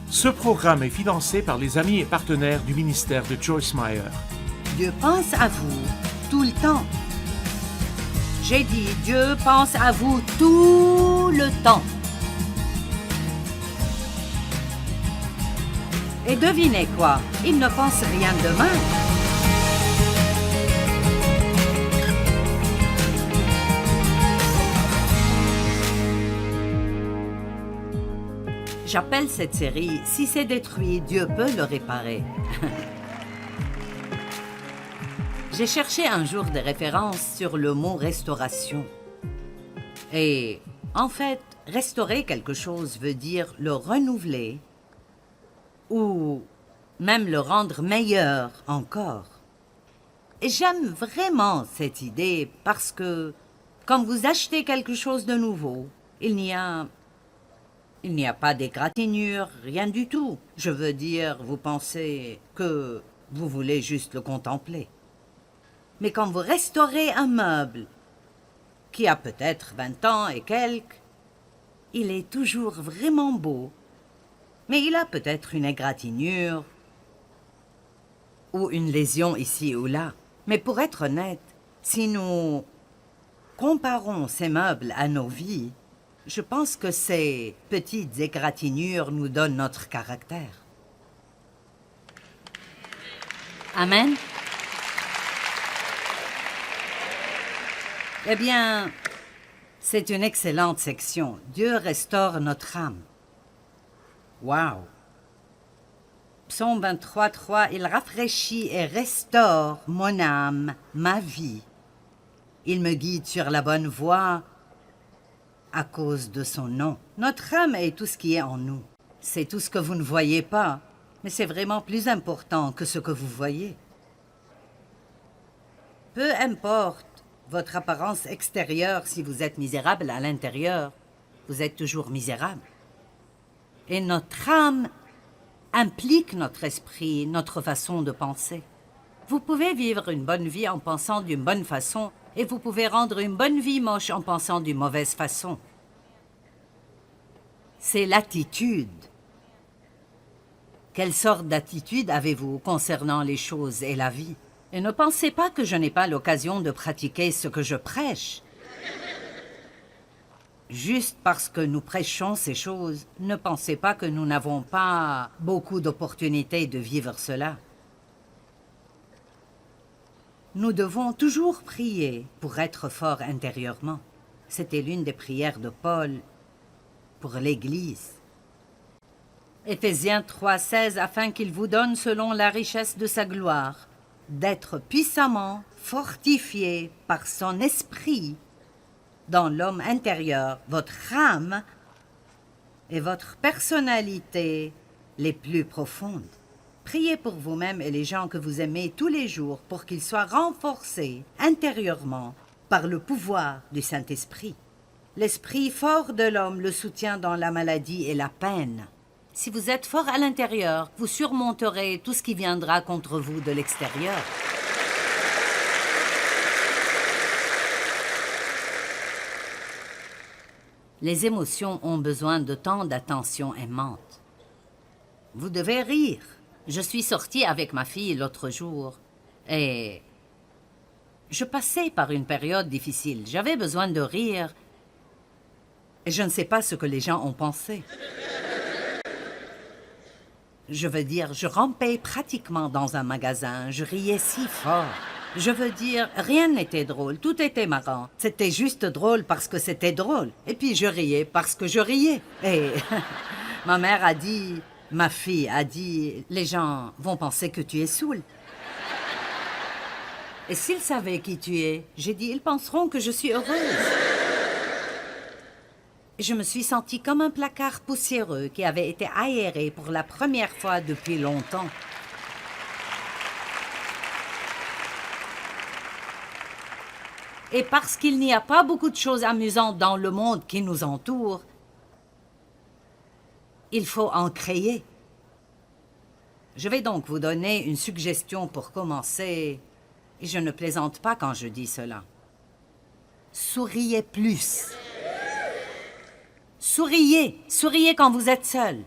Ce programme est financé par les amis et partenaires du ministère de Joyce Meyer. Dieu pense à vous tout le temps. J'ai dit, Dieu pense à vous tout le temps. Et devinez quoi? Il ne pense rien de mal. J'appelle cette série « Si c'est détruit, Dieu peut le réparer ». J'ai cherché un jour des références sur le mot « restauration ». Et en fait, restaurer quelque chose veut dire le renouveler ou même le rendre meilleur encore. Et j'aime vraiment cette idée parce que quand vous achetez quelque chose de nouveau, il n'y a pas d'égratignure, rien du tout. Je veux dire, vous pensez que vous voulez juste le contempler. Mais quand vous restaurez un meuble qui a peut-être 20 ans et quelques, il est toujours vraiment beau. Mais il a peut-être une égratignure ou une lésion ici ou là. Mais pour être honnête, si nous comparons ces meubles à nos vies, je pense que ces petites égratignures nous donnent notre caractère. Amen. Eh bien, c'est une excellente section. Dieu restaure notre âme. Wow! Psaume 23, 3, « Il rafraîchit et restaure mon âme, ma vie. Il me guide sur la bonne voie à cause de son nom. » Notre âme est tout ce qui est en nous. C'est tout ce que vous ne voyez pas, mais c'est vraiment plus important que ce que vous voyez. Peu importe votre apparence extérieure, si vous êtes misérable à l'intérieur, vous êtes toujours misérable. Et notre âme implique notre esprit, notre façon de penser. Vous pouvez vivre une bonne vie en pensant d'une bonne façon et vous pouvez rendre une bonne vie moche en pensant d'une mauvaise façon. C'est l'attitude. Quelle sorte d'attitude avez-vous concernant les choses et la vie? Et ne pensez pas que je n'ai pas l'occasion de pratiquer ce que je prêche. Juste parce que nous prêchons ces choses, ne pensez pas que nous n'avons pas beaucoup d'opportunités de vivre cela. Nous devons toujours prier pour être forts intérieurement. C'était l'une des prières de Paul pour l'Église. Éphésiens 3,16 « Afin qu'il vous donne selon la richesse de sa gloire, d'être puissamment fortifié par son esprit dans l'homme intérieur, votre âme et votre personnalité les plus profondes. » Priez pour vous-même et les gens que vous aimez tous les jours pour qu'ils soient renforcés intérieurement par le pouvoir du Saint-Esprit. L'esprit fort de l'homme le soutient dans la maladie et la peine. Si vous êtes fort à l'intérieur, vous surmonterez tout ce qui viendra contre vous de l'extérieur. Les émotions ont besoin de tant d'attention aimante. Vous devez rire. Je suis sortie avec ma fille l'autre jour et je passais par une période difficile. J'avais besoin de rire et je ne sais pas ce que les gens ont pensé. Je veux dire, je rampais pratiquement dans un magasin. Je riais si fort. Je veux dire, rien n'était drôle, tout était marrant. C'était juste drôle parce que c'était drôle. Et puis je riais parce que je riais. Et ma mère a dit, ma fille a dit, les gens vont penser que tu es saoul. Et s'ils savaient qui tu es, j'ai dit, ils penseront que je suis heureuse. Je me suis sentie comme un placard poussiéreux qui avait été aéré pour la première fois depuis longtemps. Et parce qu'il n'y a pas beaucoup de choses amusantes dans le monde qui nous entoure, il faut en créer. Je vais donc vous donner une suggestion pour commencer, et je ne plaisante pas quand je dis cela. Souriez plus. Souriez, souriez quand vous êtes seul.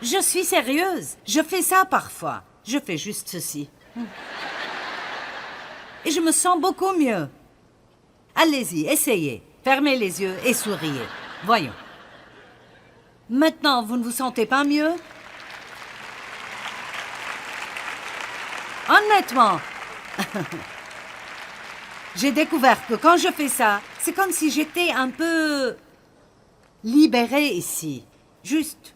Je suis sérieuse. Je fais ça parfois. Je fais juste ceci. Et je me sens beaucoup mieux. Allez-y, essayez. Fermez les yeux et souriez. Voyons. Maintenant, vous ne vous sentez pas mieux? Honnêtement, j'ai découvert que quand je fais ça, c'est comme si j'étais un peu libérée ici. Juste.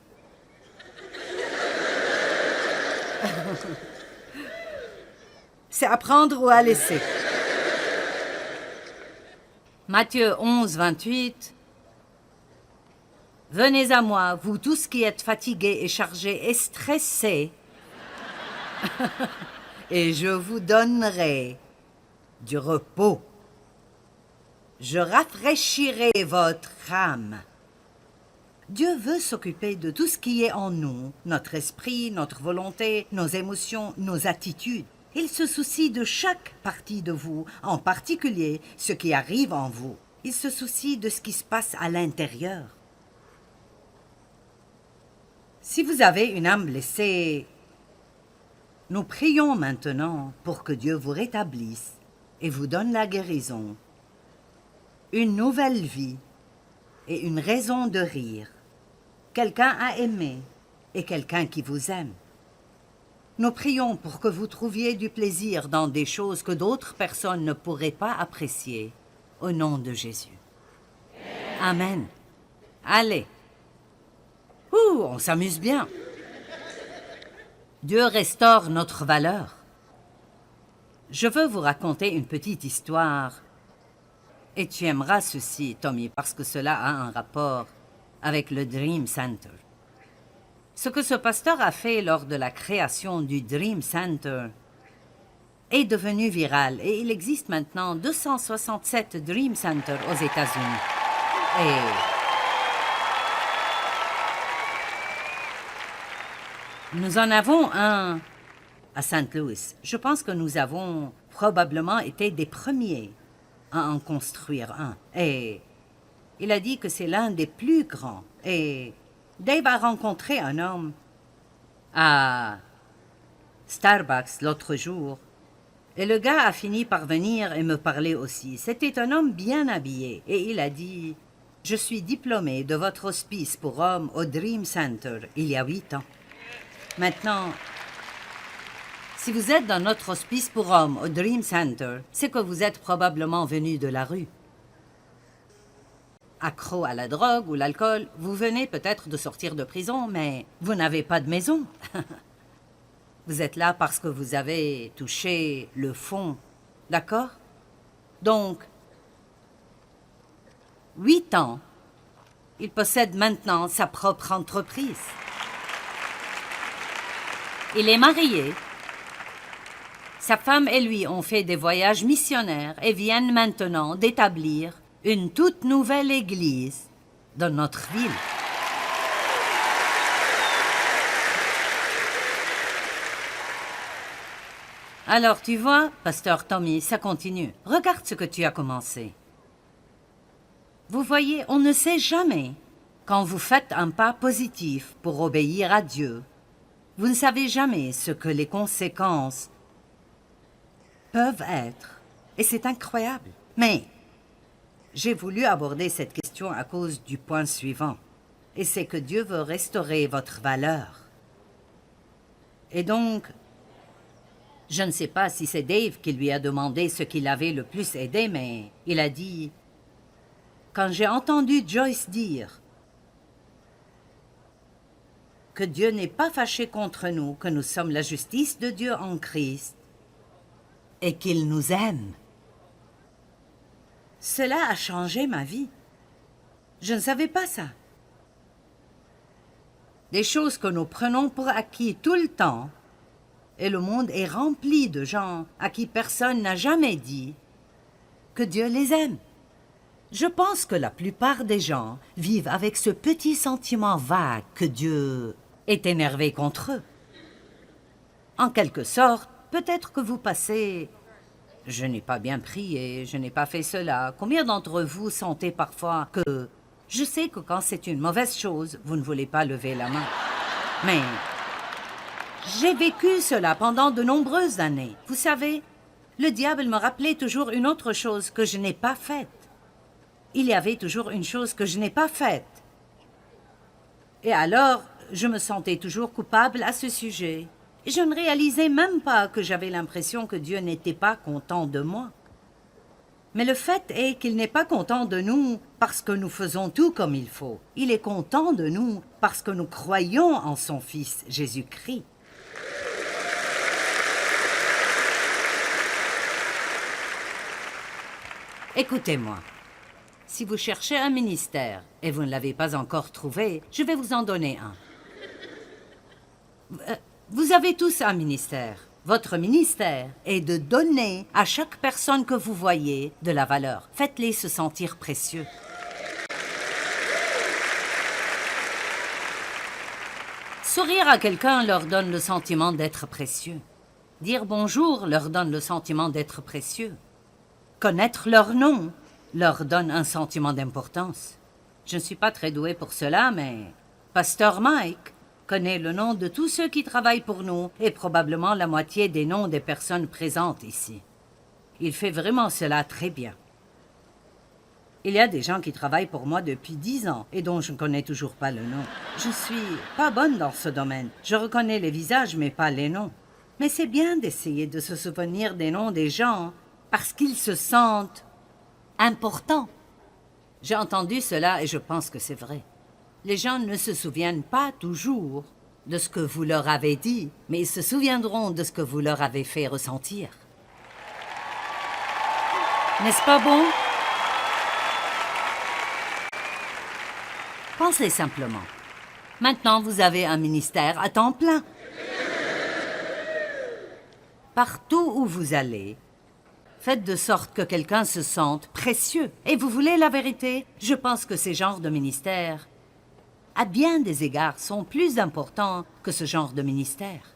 C'est à prendre ou à laisser. Matthieu 11, 28. Venez à moi, vous tous qui êtes fatigués et chargés et stressés, et je vous donnerai du repos. Je rafraîchirai votre âme. Dieu veut s'occuper de tout ce qui est en nous, notre esprit, notre volonté, nos émotions, nos attitudes. Il se soucie de chaque partie de vous, en particulier ce qui arrive en vous. Il se soucie de ce qui se passe à l'intérieur. Si vous avez une âme blessée, nous prions maintenant pour que Dieu vous rétablisse et vous donne la guérison, une nouvelle vie et une raison de rire, quelqu'un à aimer et quelqu'un qui vous aime. Nous prions pour que vous trouviez du plaisir dans des choses que d'autres personnes ne pourraient pas apprécier, au nom de Jésus. Amen. Allez. On s'amuse bien. Dieu restaure notre valeur. Je veux vous raconter une petite histoire. Et tu aimeras ceci, Tommy, parce que cela a un rapport avec le Dream Center. Ce que ce pasteur a fait lors de la création du Dream Center est devenu viral et il existe maintenant 267 Dream Centers aux États-Unis. Et nous en avons un à St. Louis. Je pense que nous avons probablement été des premiers à en construire un. Et il a dit que c'est l'un des plus grands. Et Dave a rencontré un homme à Starbucks l'autre jour. Et le gars a fini par venir et me parler aussi. C'était un homme bien habillé. Et il a dit, « Je suis diplômé de votre hospice pour hommes au Dream Center il y a 8 ans. Maintenant, si vous êtes dans notre hospice pour hommes au Dream Center, c'est que vous êtes probablement venu de la rue. Accro à la drogue ou l'alcool, vous venez peut-être de sortir de prison, mais vous n'avez pas de maison. Vous êtes là parce que vous avez touché le fond, d'accord? Donc, 8 ans, il possède maintenant sa propre entreprise. Il est marié. Sa femme et lui ont fait des voyages missionnaires et viennent maintenant d'établir une toute nouvelle église dans notre ville. Alors, tu vois, pasteur Tommy, ça continue. Regarde ce que tu as commencé. Vous voyez, on ne sait jamais. Quand vous faites un pas positif pour obéir à Dieu, vous ne savez jamais ce que les conséquences peuvent être. Et c'est incroyable. Mais j'ai voulu aborder cette question à cause du point suivant. Et c'est que Dieu veut restaurer votre valeur. Et donc, je ne sais pas si c'est Dave qui lui a demandé ce qui l'avait le plus aidé, mais il a dit, « Quand j'ai entendu Joyce dire que Dieu n'est pas fâché contre nous, que nous sommes la justice de Dieu en Christ et qu'il nous aime, cela a changé ma vie. Je ne savais pas ça. Des choses que nous prenons pour acquis tout le temps, et le monde est rempli de gens à qui personne n'a jamais dit que Dieu les aime. Je pense que la plupart des gens vivent avec ce petit sentiment vague que Dieu est énervé contre eux. En quelque sorte, peut-être que vous passez « Je n'ai pas bien prié, je n'ai pas fait cela ». Combien d'entre vous sentez parfois que « Je sais que quand c'est une mauvaise chose, vous ne voulez pas lever la main ». Mais j'ai vécu cela pendant de nombreuses années. Vous savez, le diable me rappelait toujours une autre chose que je n'ai pas faite. Il y avait toujours une chose que je n'ai pas faite. Et alors, je me sentais toujours coupable à ce sujet. Et je ne réalisais même pas que j'avais l'impression que Dieu n'était pas content de moi. Mais le fait est qu'il n'est pas content de nous parce que nous faisons tout comme il faut. Il est content de nous parce que nous croyons en son Fils, Jésus-Christ. Écoutez-moi. Si vous cherchez un ministère et vous ne l'avez pas encore trouvé, je vais vous en donner un. Vous avez tous un ministère. Votre ministère est de donner à chaque personne que vous voyez de la valeur. Faites-les se sentir précieux. Sourire à quelqu'un leur donne le sentiment d'être précieux. Dire bonjour leur donne le sentiment d'être précieux. Connaître leur nom leur donne un sentiment d'importance. Je ne suis pas très doué pour cela, mais Pasteur Mike connaît le nom de tous ceux qui travaillent pour nous et probablement la moitié des noms des personnes présentes ici. Il fait vraiment cela très bien. Il y a des gens qui travaillent pour moi depuis 10 ans et dont je ne connais toujours pas le nom. Je suis pas bonne dans ce domaine. Je reconnais les visages mais pas les noms. Mais c'est bien d'essayer de se souvenir des noms des gens parce qu'ils se sentent importants. J'ai entendu cela et je pense que c'est vrai. Les gens ne se souviennent pas toujours de ce que vous leur avez dit, mais ils se souviendront de ce que vous leur avez fait ressentir. N'est-ce pas bon? Pensez simplement. Maintenant, vous avez un ministère à temps plein. Partout où vous allez, faites de sorte que quelqu'un se sente précieux. Et vous voulez la vérité? Je pense que ces genres de ministères, à bien des égards, sont plus importants que ce genre de ministère.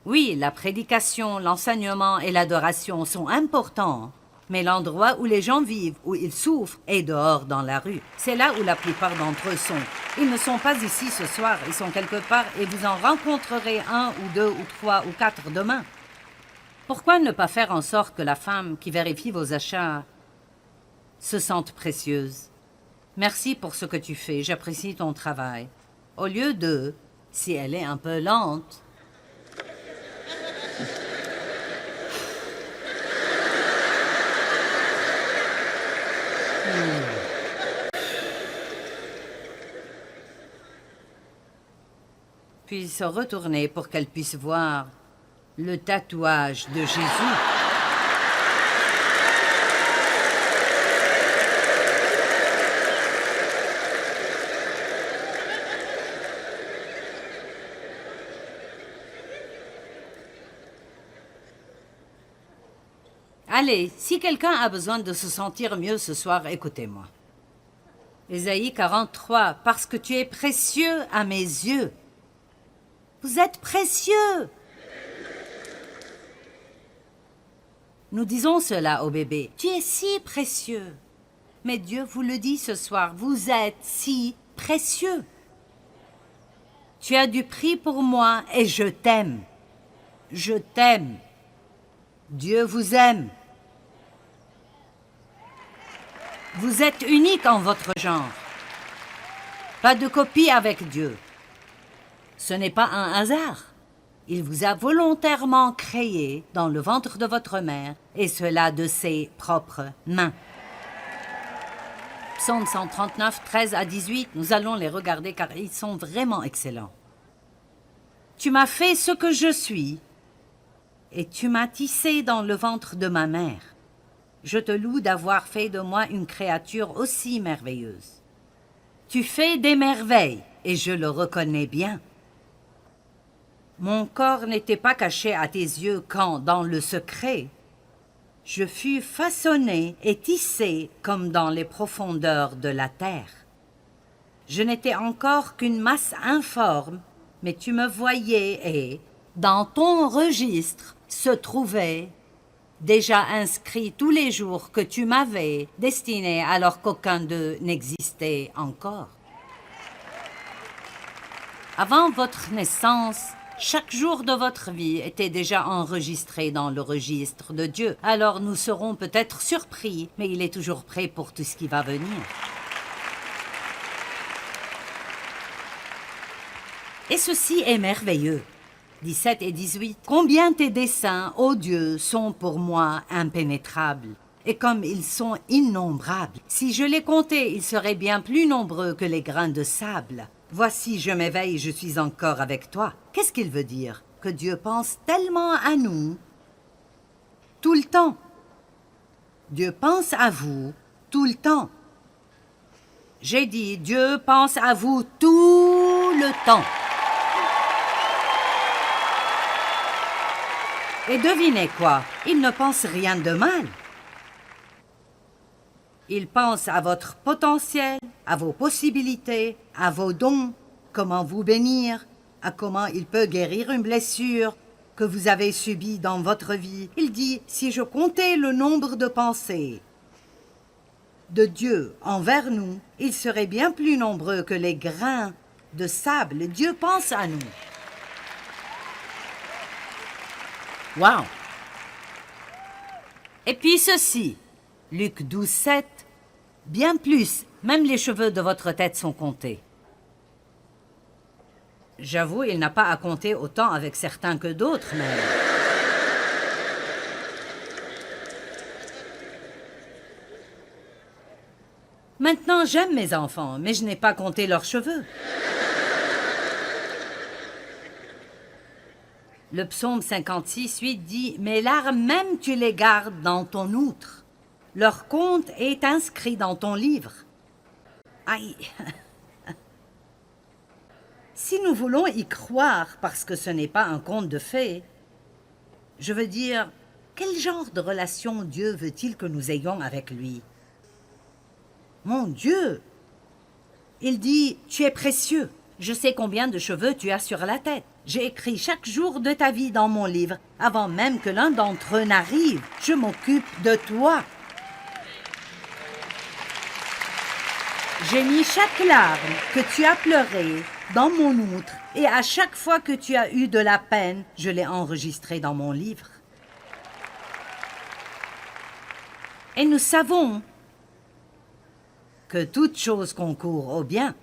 Oui, la prédication, l'enseignement et l'adoration sont importants, mais l'endroit où les gens vivent, où ils souffrent, est dehors dans la rue. C'est là où la plupart d'entre eux sont. Ils ne sont pas ici ce soir, ils sont quelque part et vous en rencontrerez un ou deux ou trois ou quatre demain. Pourquoi ne pas faire en sorte que la femme qui vérifie vos achats se sente précieuse? Merci pour ce que tu fais, j'apprécie ton travail. Au lieu de, si elle est un peu lente, puis se retourner pour qu'elle puisse voir le tatouage de Jésus. Allez, si quelqu'un a besoin de se sentir mieux ce soir, écoutez-moi. Ésaïe 43, parce que tu es précieux à mes yeux. Vous êtes précieux. Nous disons cela au bébé. Tu es si précieux. Mais Dieu vous le dit ce soir, vous êtes si précieux. Tu as du prix pour moi et je t'aime. Je t'aime. Dieu vous aime. Vous êtes unique en votre genre. Pas de copie avec Dieu. Ce n'est pas un hasard. Il vous a volontairement créé dans le ventre de votre mère, et cela de ses propres mains. Psaume 139, 13 à 18, nous allons les regarder car ils sont vraiment excellents. Tu m'as fait ce que je suis, et tu m'as tissé dans le ventre de ma mère. Je te loue d'avoir fait de moi une créature aussi merveilleuse. Tu fais des merveilles, et je le reconnais bien. Mon corps n'était pas caché à tes yeux quand, dans le secret, je fus façonné et tissé comme dans les profondeurs de la terre. Je n'étais encore qu'une masse informe, mais tu me voyais et, dans ton registre, se trouvaient déjà inscrits tous les jours que tu m'avais destinés alors qu'aucun d'eux n'existait encore. Avant votre naissance, chaque jour de votre vie était déjà enregistré dans le registre de Dieu. Alors nous serons peut-être surpris, mais il est toujours prêt pour tout ce qui va venir. Et ceci est merveilleux. 17 et 18. Combien tes desseins, ô Dieu, sont pour moi impénétrables, et comme ils sont innombrables. Si je les comptais, ils seraient bien plus nombreux que les grains de sable. Voici, je m'éveille, je suis encore avec toi. Qu'est-ce qu'il veut dire? Que Dieu pense tellement à nous tout le temps. Dieu pense à vous tout le temps. J'ai dit, Dieu pense à vous tout le temps. Et devinez quoi? Il ne pense rien de mal. Il pense à votre potentiel, à vos possibilités, à vos dons, comment vous bénir, à comment il peut guérir une blessure que vous avez subie dans votre vie. Il dit, si je comptais le nombre de pensées de Dieu envers nous, ils seraient bien plus nombreux que les grains de sable. Dieu pense à nous. Wow! Et puis ceci, Luc 12, 7, bien plus, même les cheveux de votre tête sont comptés. J'avoue, il n'a pas à compter autant avec certains que d'autres, mais... Maintenant, j'aime mes enfants, mais je n'ai pas compté leurs cheveux. Le psaume 56, 8 dit « Mes larmes même tu les gardes dans ton outre. Leur compte est inscrit dans ton livre. » Aïe! Si nous voulons y croire parce que ce n'est pas un conte de fées, je veux dire, quel genre de relation Dieu veut-il que nous ayons avec lui? Mon Dieu! Il dit « Tu es précieux. Je sais combien de cheveux tu as sur la tête. J'ai écrit chaque jour de ta vie dans mon livre, avant même que l'un d'entre eux n'arrive. Je m'occupe de toi. J'ai mis chaque larme que tu as pleurée dans mon outre, et à chaque fois que tu as eu de la peine, je l'ai enregistré dans mon livre. Et nous savons que toute chose concourt au bien.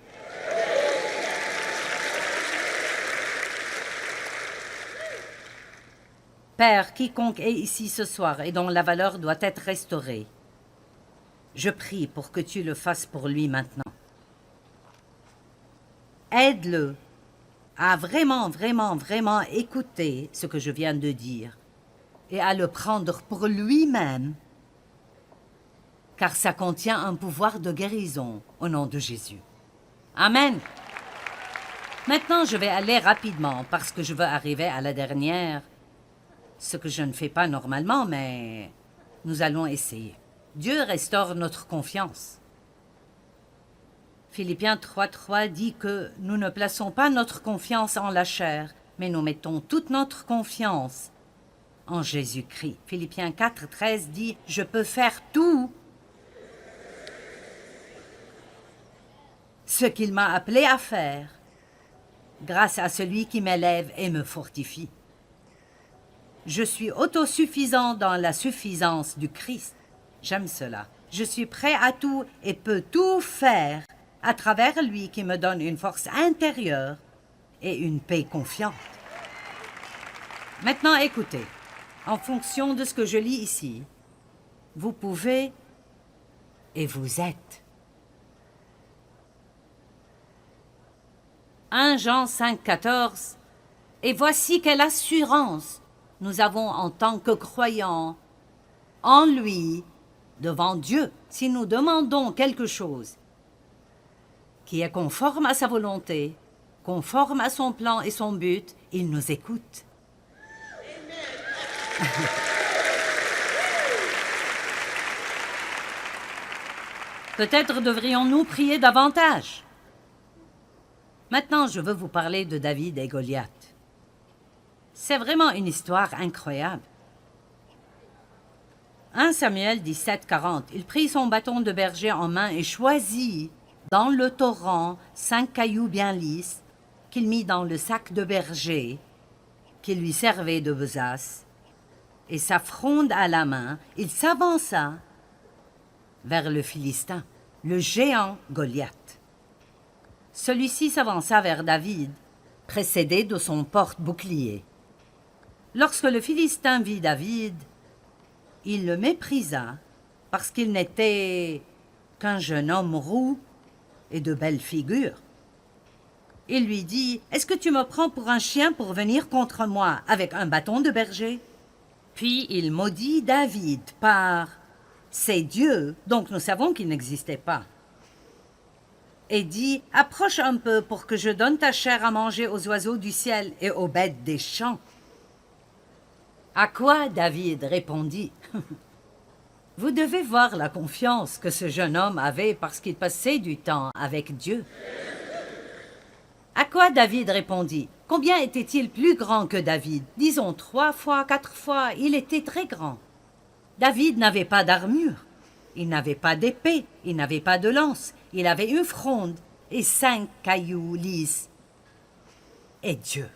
Père, quiconque est ici ce soir et dont la valeur doit être restaurée, je prie pour que tu le fasses pour lui maintenant. Aide-le à vraiment écouter ce que je viens de dire et à le prendre pour lui-même, car ça contient un pouvoir de guérison au nom de Jésus. Amen. Maintenant, je vais aller rapidement parce que je veux arriver à la dernière, ce que je ne fais pas normalement, mais nous allons essayer. Dieu restaure notre confiance. Philippiens 3.3 dit que nous ne plaçons pas notre confiance en la chair, mais nous mettons toute notre confiance en Jésus-Christ. Philippiens 4.13 dit « Je peux faire tout ce qu'il m'a appelé à faire, grâce à celui qui m'élève et me fortifie. » Je suis autosuffisant dans la suffisance du Christ. J'aime cela. Je suis prêt à tout et peux tout faire à travers lui qui me donne une force intérieure et une paix confiante. Maintenant, écoutez. En fonction de ce que je lis ici, vous pouvez et vous êtes. 1 Jean 5,14. Et voici quelle assurance nous avons en tant que croyants en lui devant Dieu. Si nous demandons quelque chose qui est conforme à sa volonté, conforme à son plan et son but, il nous écoute. Peut-être devrions-nous prier davantage. Maintenant, je veux vous parler de David et Goliath. C'est vraiment une histoire incroyable. 1 Samuel 17,40. Il prit son bâton de berger en main et choisit, dans le torrent, 5 cailloux bien lisses, qu'il mit dans le sac de berger qui lui servait de besace, et sa fronde à la main, il s'avança vers le Philistin, le géant Goliath. Celui-ci s'avança vers David, précédé de son porte-bouclier. Lorsque le Philistin vit David, il le méprisa parce qu'il n'était qu'un jeune homme roux et de belle figure. Il lui dit « Est-ce que tu me prends pour un chien pour venir contre moi avec un bâton de berger ?» Puis il maudit David par ses dieux, donc nous savons qu'ils n'existaient pas, et dit « Approche un peu pour que je donne ta chair à manger aux oiseaux du ciel et aux bêtes des champs. » À quoi David répondit « Vous devez voir la confiance que ce jeune homme avait parce qu'il passait du temps avec Dieu. » À quoi David répondit « Combien était-il plus grand que David? Disons 3 fois, 4 fois, il était très grand. David n'avait pas d'armure, il n'avait pas d'épée, il n'avait pas de lance, il avait une fronde et 5 cailloux lisses. Et Dieu. »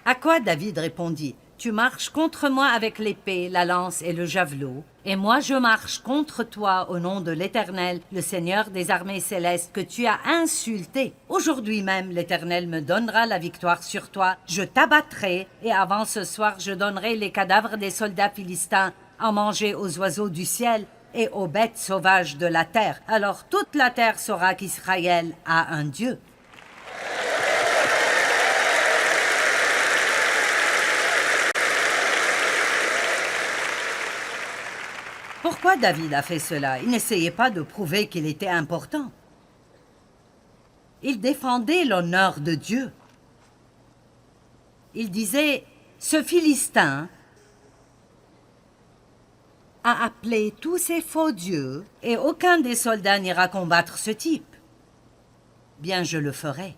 À quoi David répondit « Tu marches contre moi avec l'épée, la lance et le javelot, et moi je marche contre toi au nom de l'Éternel, le Seigneur des armées célestes, que tu as insulté. Aujourd'hui même l'Éternel me donnera la victoire sur toi, je t'abattrai, et avant ce soir je donnerai les cadavres des soldats philistins à manger aux oiseaux du ciel et aux bêtes sauvages de la terre. Alors toute la terre saura qu'Israël a un Dieu. » Pourquoi David a fait cela? Il n'essayait pas de prouver qu'il était important. Il défendait l'honneur de Dieu. Il disait, ce Philistin a appelé tous ces faux dieux et aucun des soldats n'ira combattre ce type. Bien, je le ferai.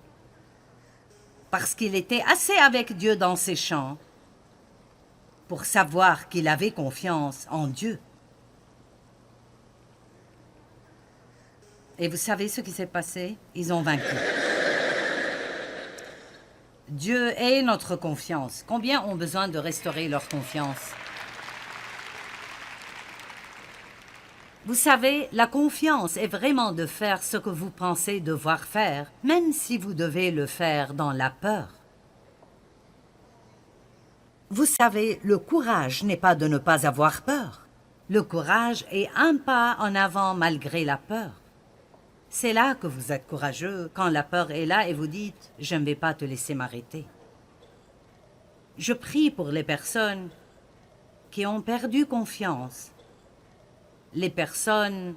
Parce qu'il était assez avec Dieu dans ses champs pour savoir qu'il avait confiance en Dieu. Et vous savez ce qui s'est passé? Ils ont vaincu. Dieu est notre confiance. Combien ont besoin de restaurer leur confiance? Vous savez, la confiance est vraiment de faire ce que vous pensez devoir faire, même si vous devez le faire dans la peur. Vous savez, le courage n'est pas de ne pas avoir peur. Le courage est un pas en avant malgré la peur. C'est là que vous êtes courageux, quand la peur est là et vous dites « je ne vais pas te laisser m'arrêter ». Je prie pour les personnes qui ont perdu confiance, les personnes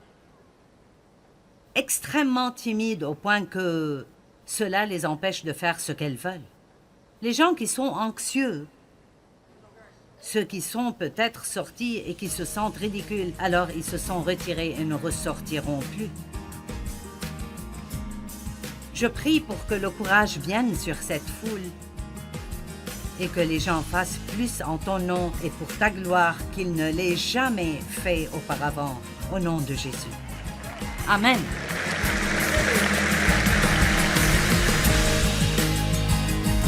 extrêmement timides au point que cela les empêche de faire ce qu'elles veulent, les gens qui sont anxieux, ceux qui sont peut-être sortis et qui se sentent ridicules, alors ils se sont retirés et ne ressortiront plus. Je prie pour que le courage vienne sur cette foule et que les gens fassent plus en ton nom et pour ta gloire qu'ils ne l'aient jamais fait auparavant, au nom de Jésus. Amen.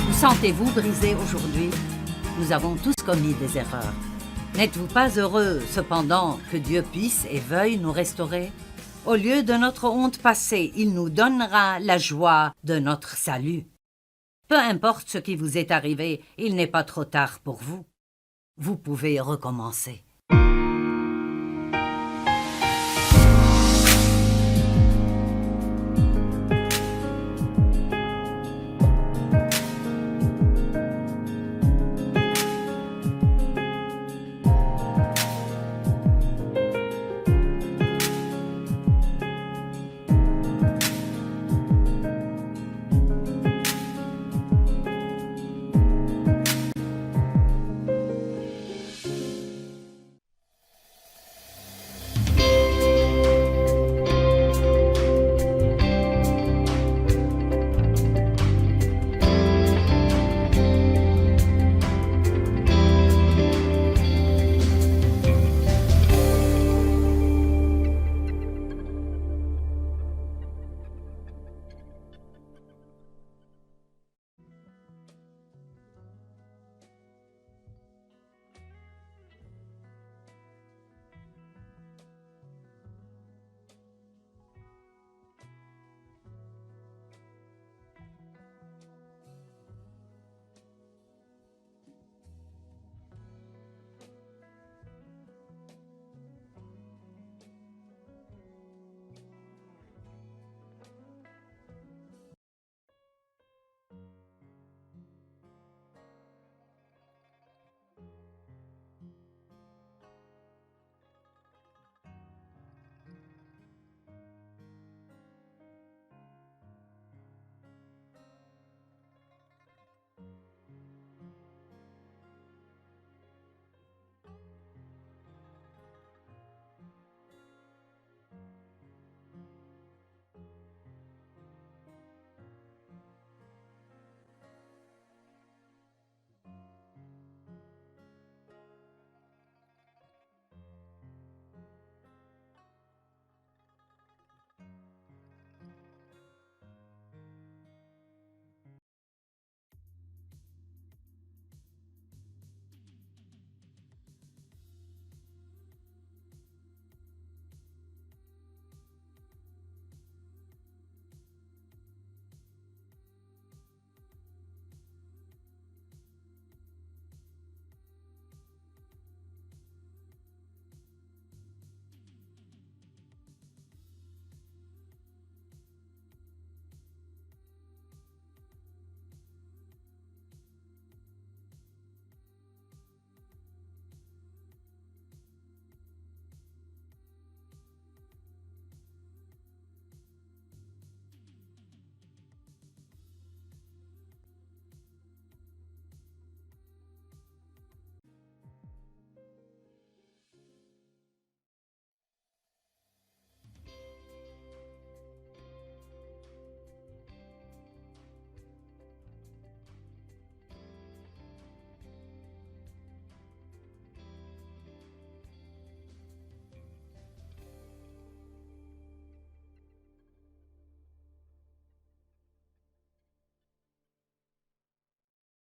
Vous sentez-vous brisé aujourd'hui? Nous avons tous commis des erreurs. N'êtes-vous pas heureux, cependant, que Dieu puisse et veuille nous restaurer? Au lieu de notre honte passée, il nous donnera la joie de notre salut. Peu importe ce qui vous est arrivé, il n'est pas trop tard pour vous. Vous pouvez recommencer.